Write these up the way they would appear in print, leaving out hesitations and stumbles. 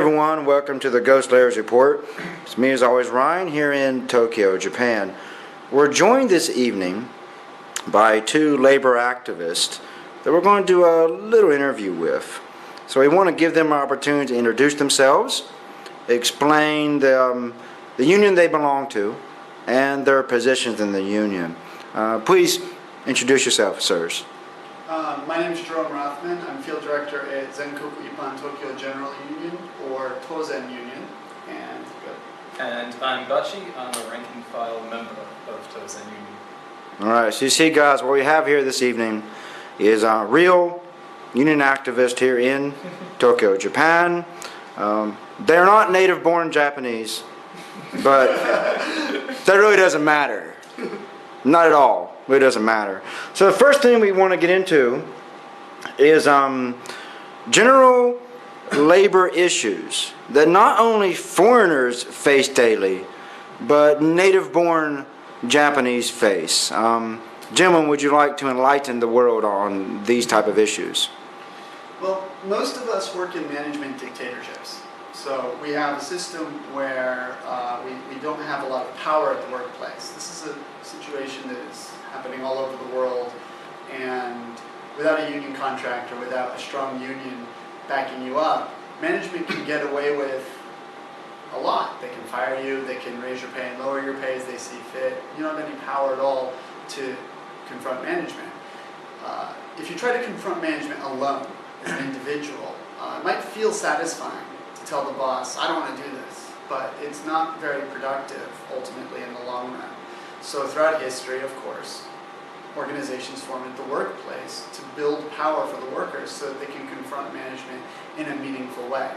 everyone, welcome to the Ghost Layers Report. It's me as always, Ryan, here in Tokyo, Japan. We're joined this evening by two labor activists that we're going to do a little interview with. So we want to give them an opportunity to introduce themselves, explain the union they belong to, and their positions in the union. Please introduce yourself, sirs. My name is Jerome Rothman. I'm field director at Zenkoku Ippan Tokyo General Union, or Tozen Union. And I'm Bachi. I'm a ranking file member of Tozen Union. All right, so you see, guys, what we have here this evening is a real union activist here in Tokyo, Japan. They're not native-born Japanese, but that really doesn't matter. Not at all. It doesn't matter. So the first thing we want to get into is general labor issues that not only foreigners face daily, but native-born Japanese face. Gentlemen, would you like to enlighten the world on these type of issues? Well, most of us work in management dictatorships. So we have a system where we don't have a lot of power at the workplace. This is a situation that is happening all over the world, and without a union contract or without a strong union backing you up, management can get away with a lot. They can fire you, they can raise your pay and lower your pay as they see fit. You don't have any power at all to confront management. If you try to confront management alone as an individual, it might feel satisfying to tell the boss, I don't want to do this, but it's not very productive ultimately in the long run. So throughout history, of course, organizations formed at the workplace to build power for the workers so that they can confront management in a meaningful way.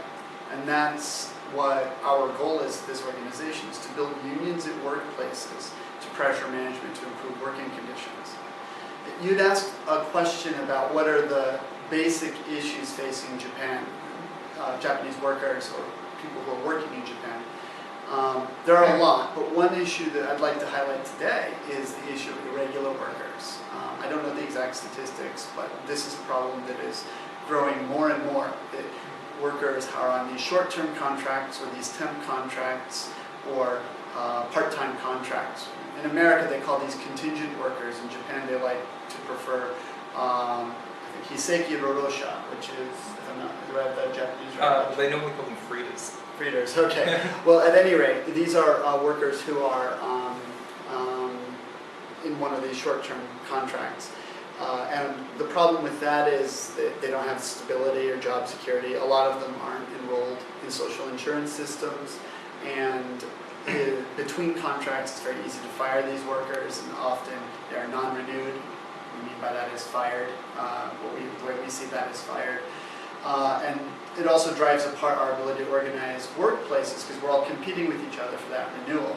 And that's what our goal is at this organization, is to build unions at workplaces to pressure management to improve working conditions. You'd asked a question about what are the basic issues facing Japan, Japanese workers or people who are working in Japan. There are a lot, but one issue that I'd like to highlight today is the issue of irregular workers. I don't know the exact statistics, but this is a problem that is growing more and more. That workers are on these short-term contracts or these temp contracts or part-time contracts. In America, they call these contingent workers. In Japan, they like to prefer Hiseki Rorosha, which is, if I'm not, do I have the Japanese right? They normally call them freeders. Freeders, okay. Well, at any rate, these are workers who are in one of these short-term contracts. And the problem with that is that they don't have stability or job security. A lot of them aren't enrolled in social insurance systems, and between contracts, it's very easy to fire these workers, and often they are non-renewed. What we mean by that is fired. The way we see that is fired. And it also drives apart our ability to organize workplaces because we're all competing with each other for that renewal.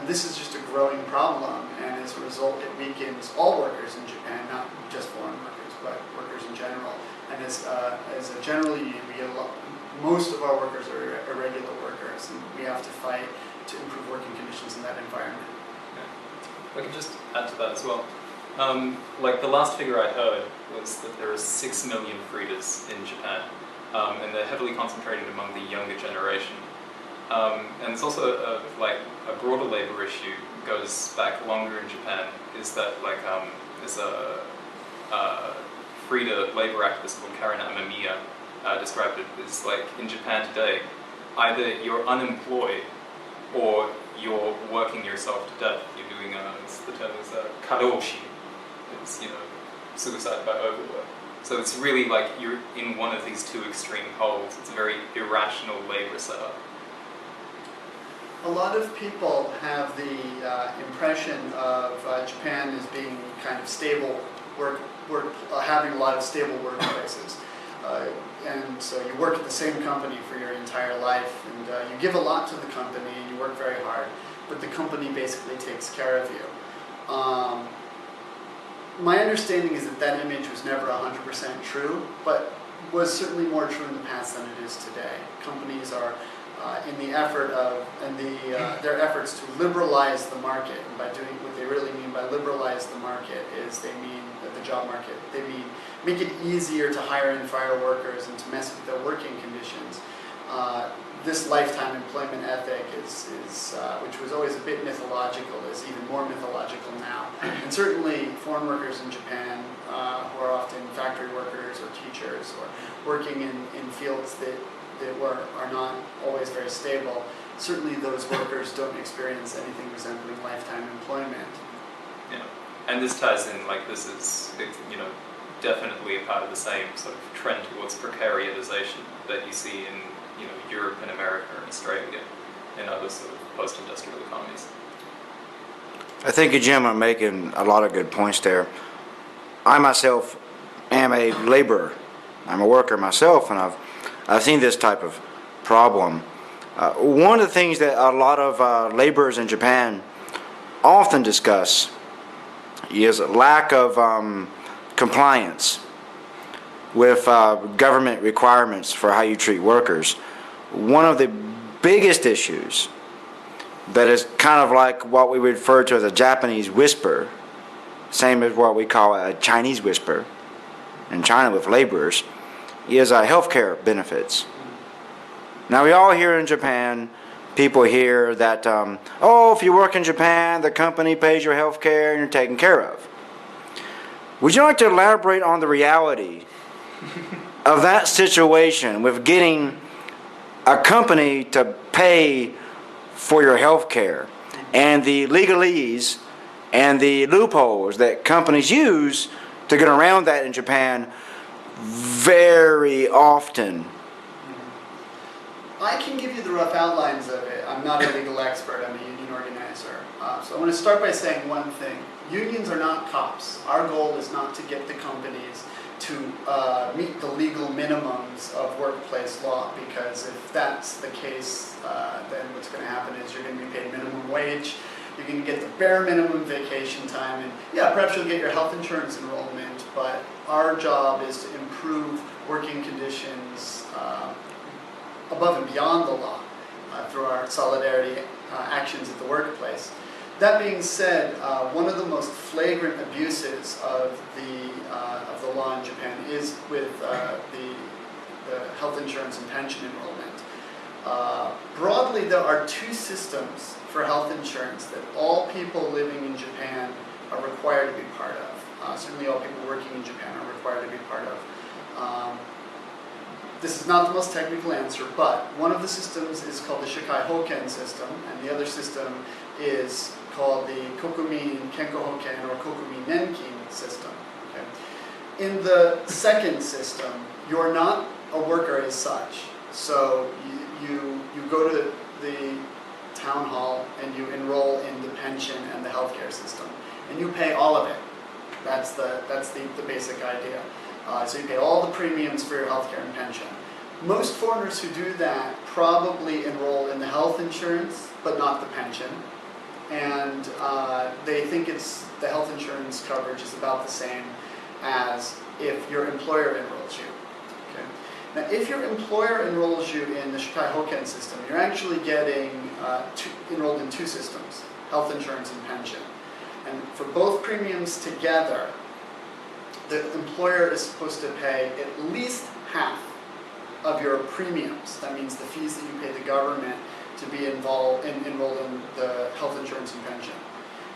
This is just a growing problem, and as a result, it weakens all workers in Japan, not just foreign workers, but workers in general. And as a general union, most of our workers are irregular workers, and we have to fight to improve working conditions in that environment. Yeah. I can just add to that as well. Like the last figure I heard was that there are 6 million freeders in Japan, and they're heavily concentrated among the younger generation. And it's also a broader labor issue, goes back longer in Japan, is that there's a freeder labor activist called Karen Amamiya described it as like in Japan today, either you're unemployed or you're working yourself to death. You're doing the term is karoshi. It's suicide by overwork. So it's really like you're in one of these two extreme poles. It's a very irrational labor setup. A lot of people have the impression of Japan as being kind of stable, having a lot of stable workplaces. And so you work at the same company for your entire life, and you give a lot to the company, and you work very hard, but the company basically takes care of you. My understanding is that that image was never 100% true, but was certainly more true in the past than it is today. Companies are in the effort of, their efforts to liberalize the market, and by doing what they really mean by liberalize the market is they mean the job market. They mean make it easier to hire and fire workers and to mess with their working conditions. this lifetime employment ethic which was always a bit mythological, is even more mythological now. And certainly foreign workers in Japan, who are often factory workers or teachers or working in fields that are not always very stable, certainly those workers don't experience anything resembling lifetime employment. Yeah, and this ties in, like, this is, definitely a part of the same sort of trend towards precaritization that you see in, Europe and America and Australia and other sort of post-industrial economies. I think you, Jim, are making a lot of good points there. I myself am a laborer. I'm a worker myself, and I've seen this type of problem. One of the things that a lot of laborers in Japan often discuss is lack of compliance with government requirements for how you treat workers. One of the biggest issues that is kind of like what we refer to as a Japanese whisper, same as what we call a Chinese whisper in China with laborers, is healthcare benefits. Now, we all hear in Japan, people hear that, if you work in Japan, the company pays your health care and you're taken care of. Would you like to elaborate on the reality of that situation with getting a company to pay for your health care and the legalese and the loopholes that companies use to get around that in Japan very often? I can give you the rough outlines of it. I'm not a legal expert, I'm a union organizer. So I want to start by saying one thing. Unions are not cops. Our goal is not to get the companies to meet the legal minimums of workplace law, because if that's the case, then what's going to happen is you're going to be paid minimum wage, you're going to get the bare minimum vacation time, and yeah, perhaps you'll get your health insurance enrollment, but our job is to improve working conditions above and beyond the law through our solidarity actions at the workplace. That being said, one of the most flagrant abuses of the law in Japan is with the health insurance and pension enrollment. Broadly, there are two systems for health insurance that all people living in Japan are required to be part of. Certainly all people working in Japan are required to be part of. This is not the most technical answer, but one of the systems is called the Shikai Hoken system, and the other system is called the Kokumin Kenko Hoken or Kokumin Nenkin system. Okay? In the second system, you're not a worker as such. So you go to the town hall and you enroll in the pension and the healthcare system, and you pay all of it. That's the basic idea. So you pay all the premiums for your healthcare and pension. Most foreigners who do that probably enroll in the health insurance, but not the pension. And they think the health insurance coverage is about the same as if your employer enrolls you. Okay? Now, if your employer enrolls you in the Shikai Hoken system, you're actually getting enrolled in two systems, health insurance and pension. And for both premiums together, the employer is supposed to pay at least half of your premiums. That means the fees that you pay the government to be enrolled in the health insurance and pension.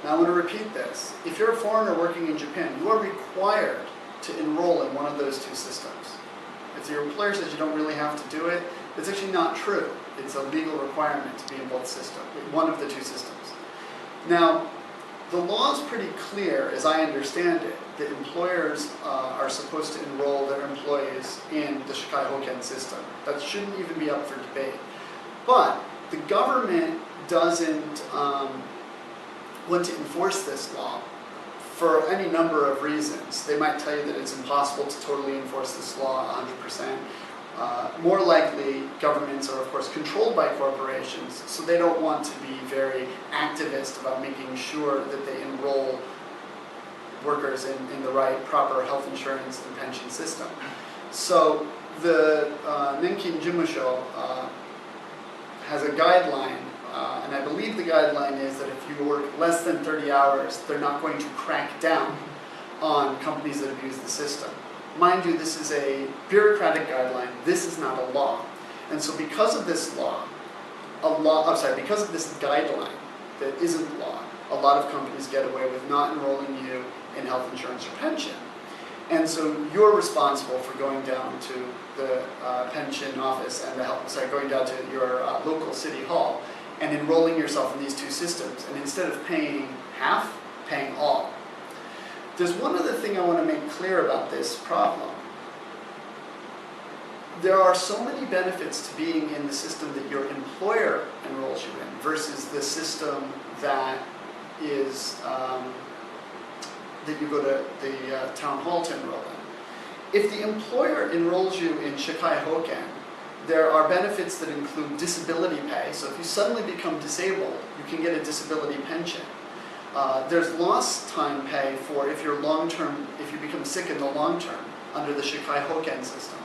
Now I want to repeat this. If you're a foreigner working in Japan, you are required to enroll in one of those two systems. If your employer says you don't really have to do it, it's actually not true. It's a legal requirement to be in both systems, one of the two systems. Now, the law is pretty clear, as I understand it, that employers are supposed to enroll their employees in the Shikai Hoken system. That shouldn't even be up for debate. But the government doesn't want to enforce this law for any number of reasons. They might tell you that it's impossible to totally enforce this law 100%. More likely, governments are, of course, controlled by corporations, so they don't want to be very activist about making sure that they enroll workers in the right, proper health insurance and pension system. So the Nenkin Jimusho has a guideline, and I believe the guideline is that if you work less than 30 hours, they're not going to crack down on companies that abuse the system. Mind you, this is a bureaucratic guideline. This is not a law. And so because of this because of this guideline that isn't law, a lot of companies get away with not enrolling you in health insurance or pension. And so you're responsible for going down to the pension office and going down to your local city hall and enrolling yourself in these two systems. And instead of paying half, paying all. There's one other thing I want to make clear about this problem. There are so many benefits to being in the system that your employer enrolls you in versus the system that is that you go to the town hall to enroll in. If the employer enrolls you in Shikai Hoken, there are benefits that include disability pay. So if you suddenly become disabled, you can get a disability pension. There's lost time pay for if if you become sick in the long term under the Shikai Hoken system.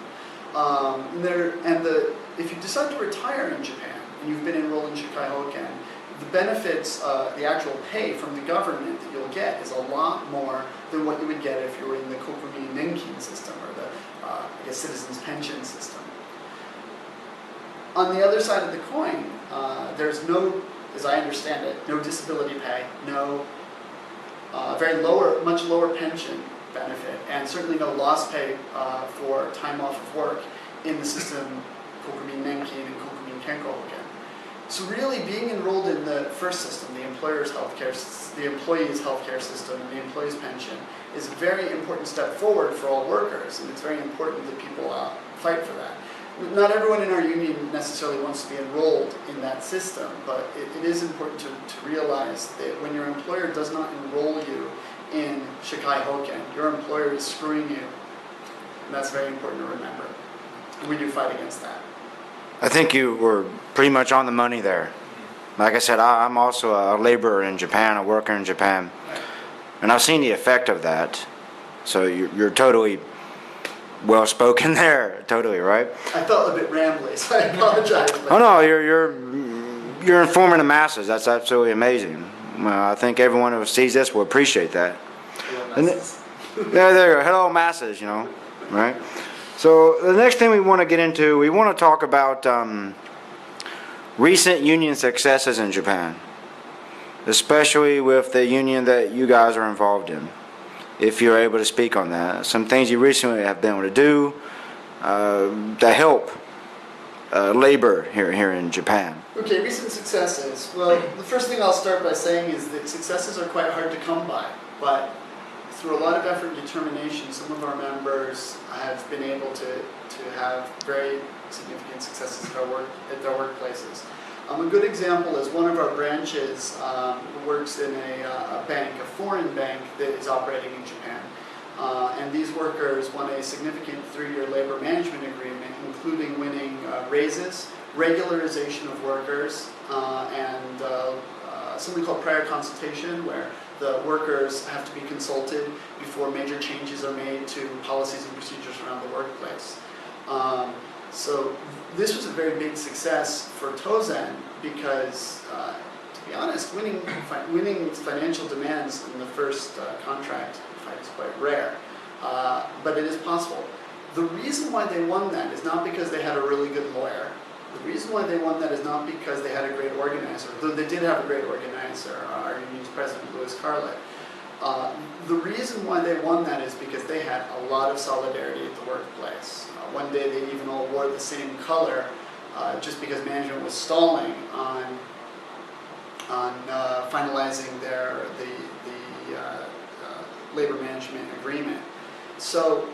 If you decide to retire in Japan and you've been enrolled in Shikai Hoken, the benefits, the actual pay from the government that you'll get is a lot more than what you would get if you were in the Kokumi Nenkin system or the citizens pension system. On the other side of the coin, there's no, as I understand it, no disability pay, no much lower pension benefit, and certainly no loss pay for time off of work in the system Kokumi Nenkin and Kokumi Kenko Hoken. So really, being enrolled in the first system, the employer's healthcare, the employee's healthcare system, and the employee's pension, is a very important step forward for all workers, and it's very important that people fight for that. Not everyone in our union necessarily wants to be enrolled in that system, but it is important to realize that when your employer does not enroll you in Shikai Hoken, your employer is screwing you, and that's very important to remember. And we do fight against that. I think you were pretty much on the money there. Like I said, I'm also a laborer in Japan, a worker in Japan, and I've seen the effect of that. So you're totally well spoken there, totally right. I felt a bit rambly, so I apologize. Oh no, you're informing the masses. That's absolutely amazing. I think everyone who sees this will appreciate that. Yeah, there you go. Hello, masses. Right. So the next thing we want to get into, we want to talk about recent union successes in Japan, especially with the union that you guys are involved in. If you're able to speak on that, some things you recently have been able to do to help labor here in Japan. Okay, recent successes. Well, the first thing I'll start by saying is that successes are quite hard to come by, but through a lot of effort and determination, some of our members have been able to have very significant successes at their workplaces. A good example is one of our branches works in a bank, a foreign bank that is operating in Japan. And these workers won a significant 3-year labor management agreement, including winning raises, regularization of workers, and something called prior consultation, where the workers have to be consulted before major changes are made to policies and procedures around the workplace. So this was a very big success for Tozen because, to be honest, winning financial demands in the first contract fight is quite rare, but it is possible. The reason why they won that is not because they had a really good lawyer. The reason why they won that is not because they had a great organizer, though they did have a great organizer, our union's president, Louis Carlet. The reason why they won that is because they had a lot of solidarity at the workplace. One day they even all wore the same color just because management was stalling on finalizing the labor management agreement. So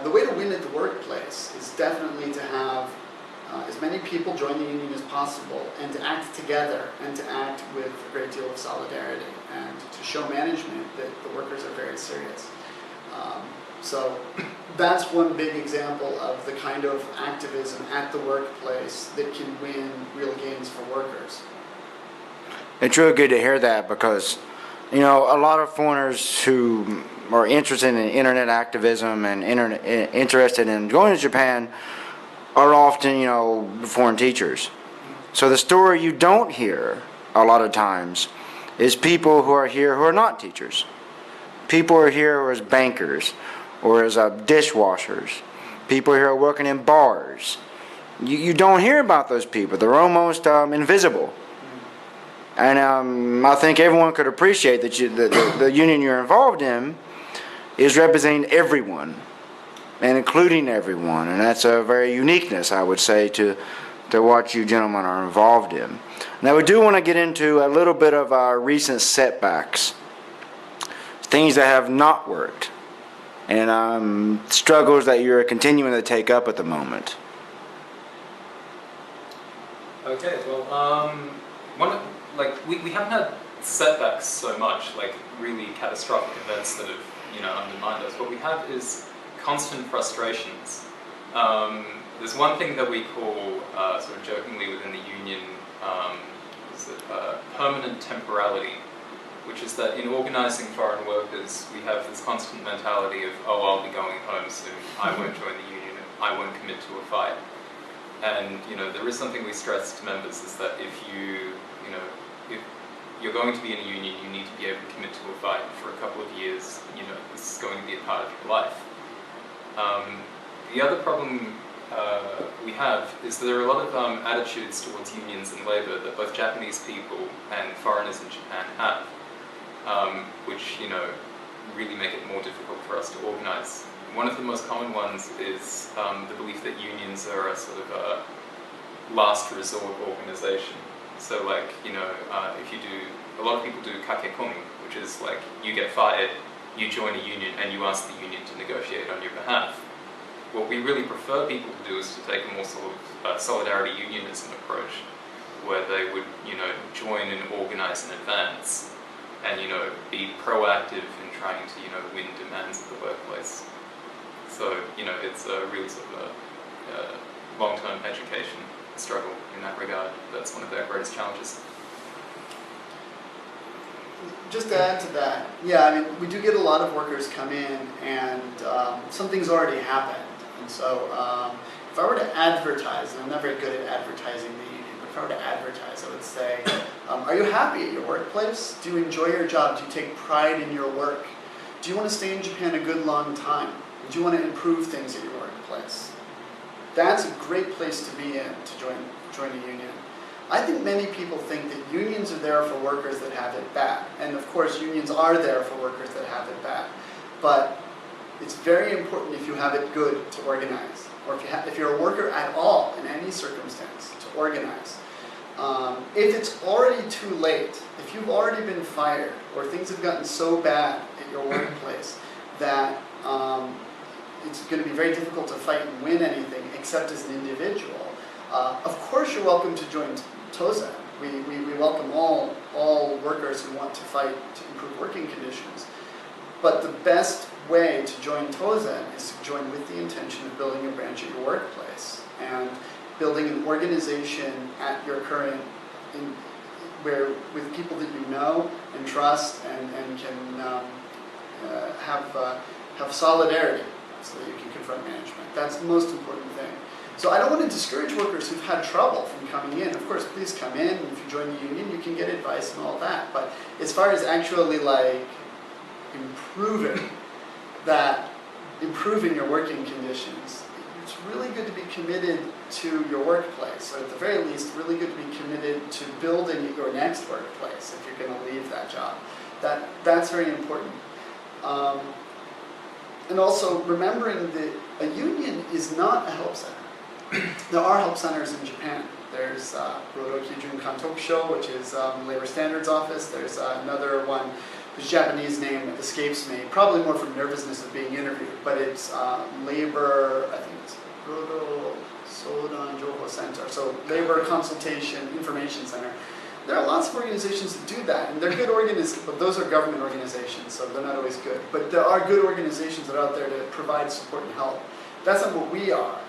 the way to win at the workplace is definitely to have as many people join the union as possible and to act together and to act with a great deal of solidarity and to show management that the workers are very serious. So that's one big example of the kind of activism at the workplace that can win real gains for workers. It's really good to hear that because, a lot of foreigners who are interested in internet activism and interested in going to Japan are often, foreign teachers. So the story you don't hear a lot of times is people who are here who are not teachers. People are here as bankers or as dishwashers. People here are working in bars. you don't hear about those people. They're almost invisible. And I think everyone could appreciate that the union you're involved in is representing everyone and including everyone. And that's a very uniqueness, I would say, to what you gentlemen are involved in. Now, we do want to get into a little bit of our recent setbacks, things that have not worked, and struggles that you're continuing to take up at the moment. Okay, well, we haven't had setbacks so much, like really catastrophic events that have, undermined us. What we have is constant frustrations. There's one thing that we call, sort of jokingly within the union, permanent temporality, which is that in organising foreign workers, we have this constant mentality of, oh, I'll be going home soon, I won't join the union, I won't commit to a fight. And, there is something we stress to members is that if you're going to be in a union, you need to be able to commit to a fight for a couple of years. This is going to be a part of your life. The other problem we have is that there are a lot of attitudes towards unions and labour that both Japanese people and foreigners in Japan have, which, really make it more difficult for us to organise. One of the most common ones is the belief that unions are a sort of a last resort organisation. So if you do, a lot of people do kakekomi, which is like you get fired, you join a union and you ask the union to negotiate on your behalf. What we really prefer people to do is to take a more sort of solidarity unionism approach, where they would, join and organise in advance and, be proactive in trying to, win demands of the workplace. So, it's a really sort of a long-term education struggle in that regard. That's one of their greatest challenges. Just to add to that, yeah, we do get a lot of workers come in and something's already happened. And so if I were to advertise, and I'm not very good at advertising the union, but if I were to advertise, I would say, are you happy at your workplace? Do you enjoy your job? Do you take pride in your work? Do you want to stay in Japan a good long time? Do you want to improve things at your workplace? That's a great place to be in, to join a union. I think many people think that unions are there for workers that have it bad. And of course, unions are there for workers that have it bad. But it's very important if you have it good to organize. Or if you're a worker at all, in any circumstance, to organize. If it's already too late, if you've already been fired, or things have gotten so bad at your workplace that it's going to be very difficult to fight and win anything except as an individual. Of course you're welcome to join Tozen. We welcome all workers who want to fight to improve working conditions. But the best way to join Tozen is to join with the intention of building a branch at your workplace and building an organization at your current, with people that you know and trust and can have solidarity so that you can confront management. That's the most important thing. So I don't want to discourage workers who've had trouble from coming in. Of course, please come in, and if you join the union, you can get advice and all that. But as far as actually improving your working conditions, it's really good to be committed to your workplace. So at the very least, really good to be committed to building your next workplace if you're going to leave that job. That's very important. And also remembering that a union is not a help center. There are help centers in Japan. There's Rodo Kijun Kantokusho, which is Labor Standards Office. There's another one whose Japanese name escapes me, probably more from nervousness of being interviewed, but it's Labor, I think it's Rodo Sodan Joho Center, so Labor Consultation Information Center. There are lots of organizations that do that, and they're good organizations, but those are government organizations, so they're not always good. But there are good organizations that are out there to provide support and help. That's not what we are.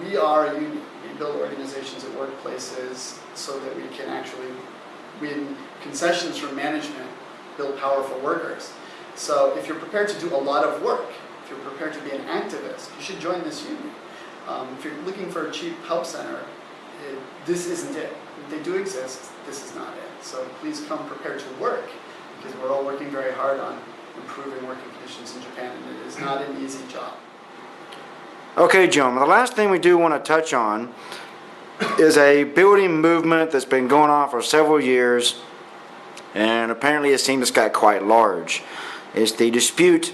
We are a union. We build organizations at workplaces so that we can actually win concessions from management, build powerful workers. So if you're prepared to do a lot of work, if you're prepared to be an activist, you should join this union. If you're looking for a cheap help center, this isn't it. They do exist, this is not it. So please come prepared to work, because we're all working very hard on improving working conditions in Japan, and it is not an easy job. Okay, gentlemen, the last thing we do want to touch on is a building movement that's been going on for several years, and apparently it seems it's got quite large. It's the dispute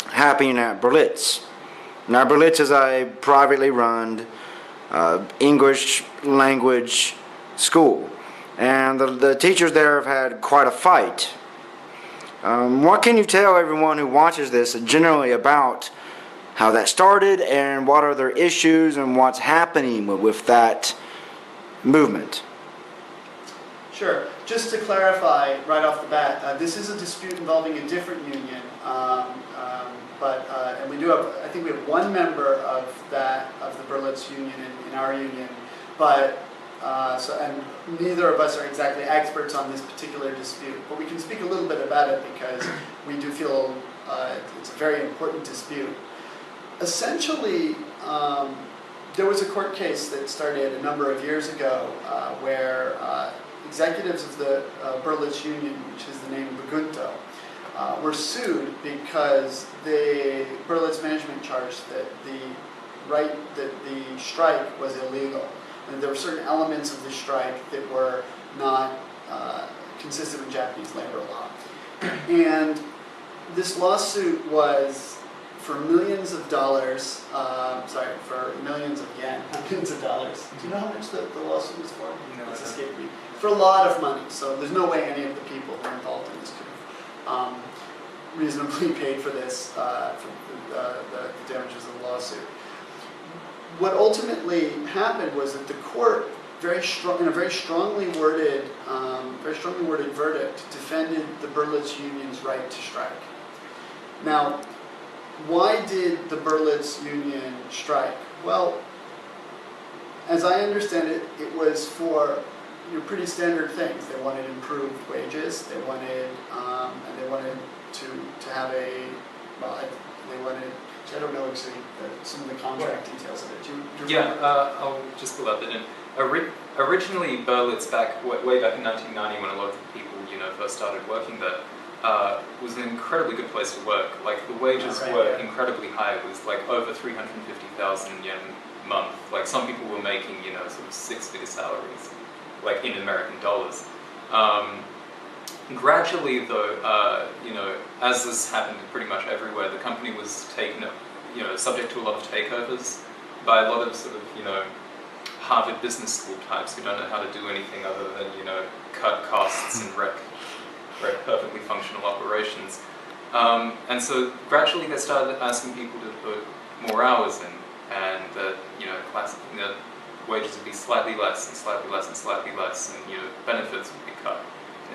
happening at Berlitz. Now, Berlitz is a privately run English language school, and the teachers there have had quite a fight. What can you tell everyone who watches this generally about how that started, and what are their issues, and what's happening with that movement? Sure. Just to clarify right off the bat, this is a dispute involving a different union, and we do have, I think we have one member of the Berlitz union in our union, but and neither of us are exactly experts on this particular dispute, but we can speak a little bit about it because we do feel it's a very important dispute. Essentially, there was a court case that started a number of years ago where executives of the Berlitz Union, which is the name Bergunto, were sued because the Berlitz management charged that the strike was illegal. And there were certain elements of the strike that were not consistent with Japanese labor law. And this lawsuit was for millions of dollars, for millions of yen, not millions of dollars. Do you know how much the lawsuit was for? No, It's I don't. escaped me. For a lot of money, so there's no way any of the people who are involved in this could have reasonably paid for this, for the damages of the lawsuit. What ultimately happened was that the court, in a very strongly worded verdict, defended the Berlitz Union's right to strike. Now, why did the Berlitz Union strike? Well, as I understand it, it was for pretty standard things. They wanted improved wages. They wanted, and they wanted to have they wanted. I don't know actually some of the contract details of it. Do you remember? I'll just pull up that in. Originally, Berlitz, way back in 1990, when a lot of the people first started working there, was an incredibly good place to work. Like the wages were incredibly high. It was like over 350,000 yen a month. Like some people were making sort of six-figure salaries, like in American dollars. Gradually, though, as this happened pretty much everywhere, the company was taken, subject to a lot of takeovers by a lot of sort of, Harvard Business School types who don't know how to do anything other than, cut costs and wreck perfectly functional operations. And so gradually they started asking people to put more hours in, and that, wages would be slightly less and slightly less and slightly less, and, benefits would be cut.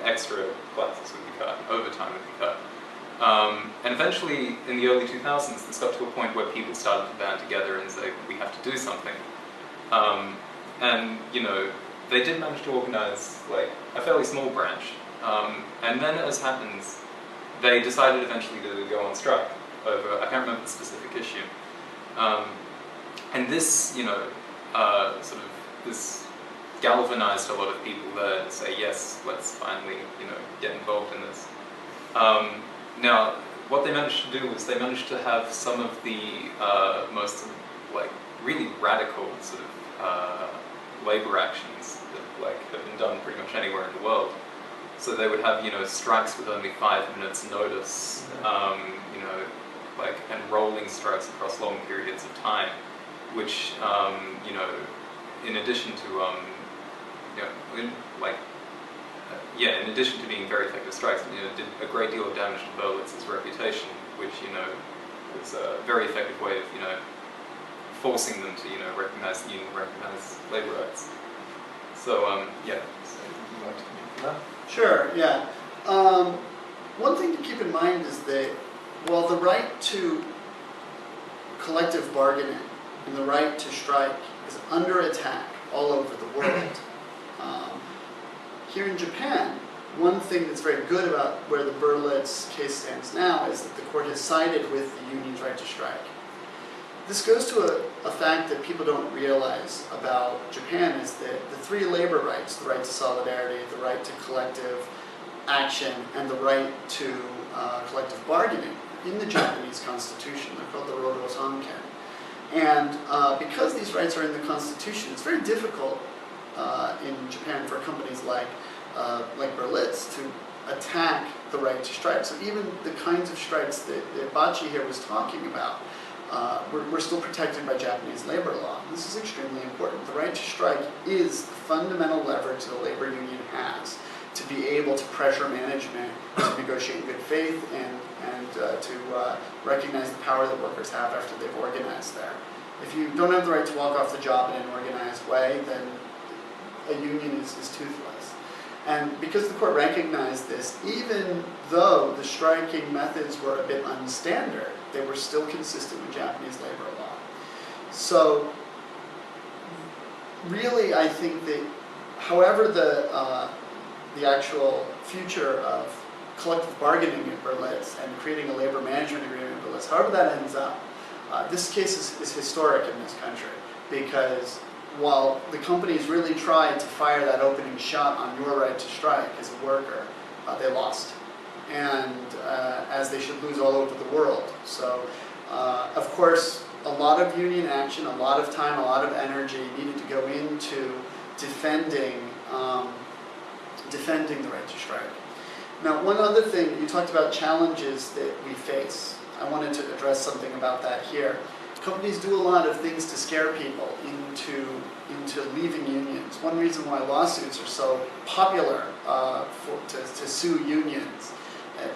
Extra classes would be cut, overtime would be cut. And eventually, in the early 2000s, this got to a point where people started to band together and say, we have to do something. And, they did manage to organize, like, a fairly small branch. And then, as happens, they decided eventually to go on strike over, I can't remember the specific issue. And this, this galvanized a lot of people there to say, yes, let's finally, get involved in this. Now, what they managed to do was they managed to have some of the most, really radical sort of labor actions that, have been done pretty much anywhere in the world. So they would have, strikes with only 5 minutes notice, and rolling strikes across long periods of time, which, in addition to, in addition to being very effective strikes, did a great deal of damage to Berlitz's reputation, which, was a very effective way of, forcing them to, recognize labor rights. So, so would you like to continue from that? Sure, yeah. One thing to keep in mind is that while the right to collective bargaining and the right to strike is under attack all over the world, here in Japan, one thing that's very good about where the Berlitz case stands now is that the court has sided with the union's right to strike. This goes to a fact that people don't realize about Japan is that the three labor rights, the right to solidarity, the right to collective action, and the right to collective bargaining in the Japanese constitution. They're called the Rodo Sanken. And because these rights are in the Constitution, it's very difficult in Japan for companies like Berlitz to attack the right to strike. So even the kinds of strikes that Bachi here was talking about, we're still protected by Japanese labor law. This is extremely important. The right to strike is the fundamental leverage that a labor union has to be able to pressure management to negotiate in good faith and to recognize the power that workers have after they've organized there. If you don't have the right to walk off the job in an organized way, then a union is toothless. And because the court recognized this, even though the striking methods were a bit unstandard, they were still consistent with Japanese labor law. So really, I think that however the actual future of collective bargaining at Berlitz and creating a labor management agreement at Berlitz, however that ends up, this case is historic in this country, because while the companies really tried to fire that opening shot on your right to strike as a worker, they lost. And as they should lose all over the world. So, of course, a lot of union action, a lot of time, a lot of energy needed to go into defending the right to strike. Now, one other thing, you talked about challenges that we face. I wanted to address something about that here. Companies do a lot of things to scare people into leaving unions. One reason why lawsuits are so popular to sue unions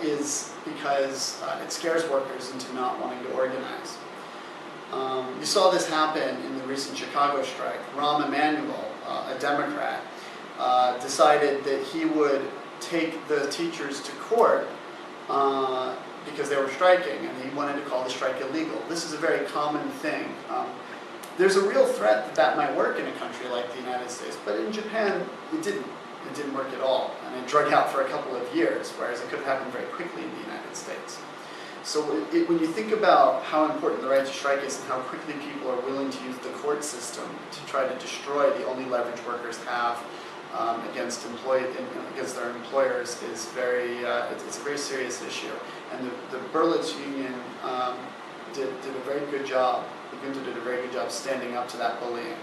is because it scares workers into not wanting to organize. You saw this happen in the recent Chicago strike. Rahm Emanuel, a Democrat, decided that he would take the teachers to court because they were striking, and he wanted to call the strike illegal. This is a very common thing. There's a real threat that might work in a country like the United States, but in Japan, it didn't. It didn't work at all, and it drug out for a couple of years, whereas it could have happened very quickly in the United States. So when you think about how important the right to strike is and how quickly people are willing to use the court system to try to destroy the only leverage workers have against their employers, is it's a very serious issue. And the Berlitz Union did a very good job. The Gunta did a very good job standing up to that bullying,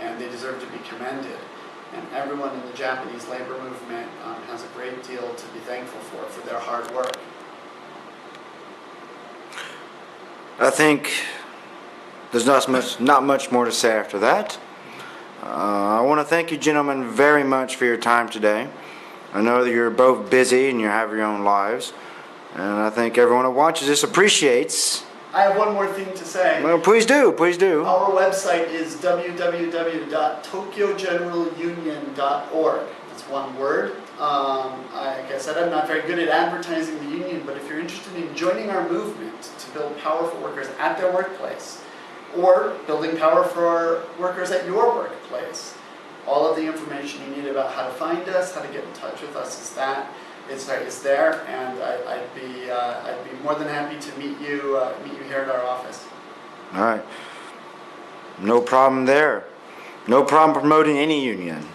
and they deserve to be commended. And everyone in the Japanese labor movement has a great deal to be thankful for their hard work. I think there's not much more to say after that. I want to thank you gentlemen very much for your time today. I know that you're both busy and you have your own lives, and I think everyone who watches this appreciates. I have one more thing to say. Well, please do, please do. Our website is www.tokyogeneralunion.org. That's one word. Like I said, I'm not very good at advertising the union, but if you're interested in joining our movement to build powerful workers at their workplace, or building power for workers at your workplace, all of the information you need about how to find us, how to get in touch with us is there, and I'd be more than happy to meet you here at our office. All right. No problem there. No problem promoting any union.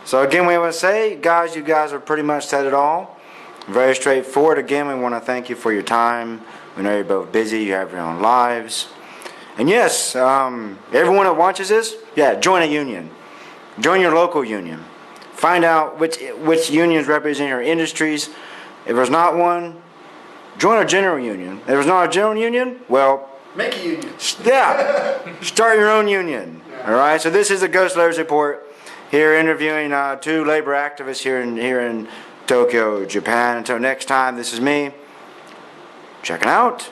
So again, we want to say, guys, you guys have pretty much said it all. Very straightforward. Again, we want to thank you for your time. We know you're both busy. You have your own lives. And yes, everyone that watches this, join a union. Join your local union. Find out which unions represent your industries. If there's not one, join a general union. If there's not a general union, well, make a union. Yeah, start your own union. All right. So this is the Ghost Laborers Report. Here interviewing two labor activists here in Tokyo, Japan. Until next time, this is me checking out.